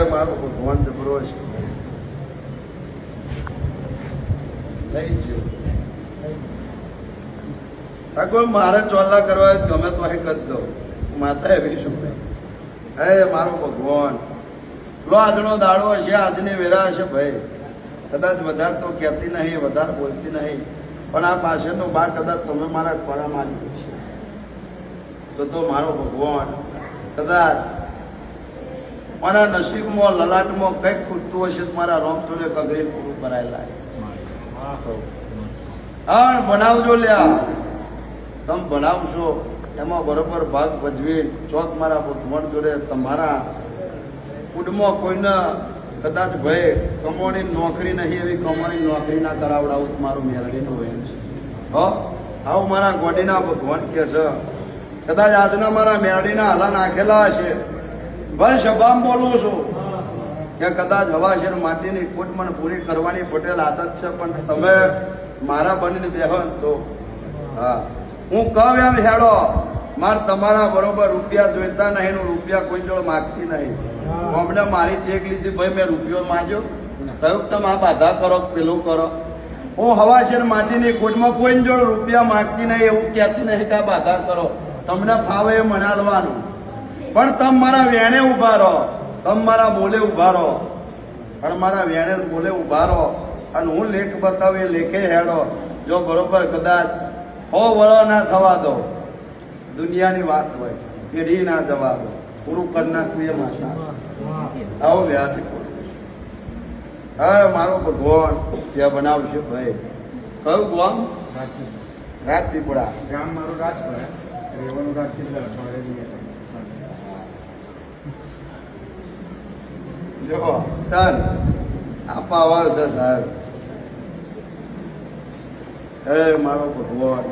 મારો ભગવાન જબરો છે થઈ ગયો ઠાકોર મારે ચોલા કરવા ગમે તો અહીં કરી દો માતા એવી શું ભાઈ મારો ભગવાન લો આજનો દાડો હશે આજની વેરા હશે ભાઈ કદાચ વધારે તો કહેતી નહીં વધારે બોલતી નહીં પણ આ પાછળનો બાર કદાચ તમે મારા ખોરામાં આવ્યું છે તો મારો ભગવાન કદાચ મારા નસીબમાં લલાટમાં કંઈક ખૂટતું હશે તો મારા રોમચોને કગરી પૂરું કરાયેલા હા બનાવજો લ્યા તમે બનાવશો એમાં બરોબર ભાગ ભજવી ચોક મારા ભગવાન જોડે તમારા કુટુંબમાં કોઈને કદાચ ભાઈ કમોની નોકરી નહીં એવી કમોની નોકરી ના કરાવડાવું મારું મેળવીનું એમ છે આવું મારા ગોડીના ભગવાન કે છે કદાચ આજના મારા મેળડીના હાલા નાખેલા હશે ભલે સભામાં બોલું છું કે કદાચ હવાશેર માટીની ખોટ મને પૂરી કરવાની પટેલ આદત છે પણ તમે મારા બનીને બેહો તો હા હું કહું એમ હેડો મારે તમારા બરોબર રૂપિયા જોઈતા નહીં રૂપિયા કોઈ જોડે માગતી નહીં અમને મારી ટેક લીધી ભાઈ મેં રૂપિયો માંગ્યો કહ્યું તમે આ બાધા કરો પેલું કરો હું હવાશેર માટીની ખોટમાં કોઈ જોડે રૂપિયા માગતી નહીં એવું કહેતી નહીં કે આ બાધા કરો તમને ફાવે એ મનાલવાનું પણ તમે મારા વેણે ઉભા રહો તમે મારા બોલે ઉભા રહો અને મારા વેણે બોલે ઉભા રહો અને હું લેખ બતાવું એ લેખે હેડો જો બરોબર કદાચ 100 વર્ષ ના થવા દો દુનિયાની વાત હોય પેઢી ના જવા દો પૂરું કરી નાખવું એ માતા આવો વ્યાજ હા મારો ભગવાન ત્યાં બનાવશે ભાઈ કયું ગામ રાજપીપળા ગામ મારું રાજપરા રેવાનું રાજપીપળા જો સર આ પાવર છે સાહેબ હે મારો ભગવાન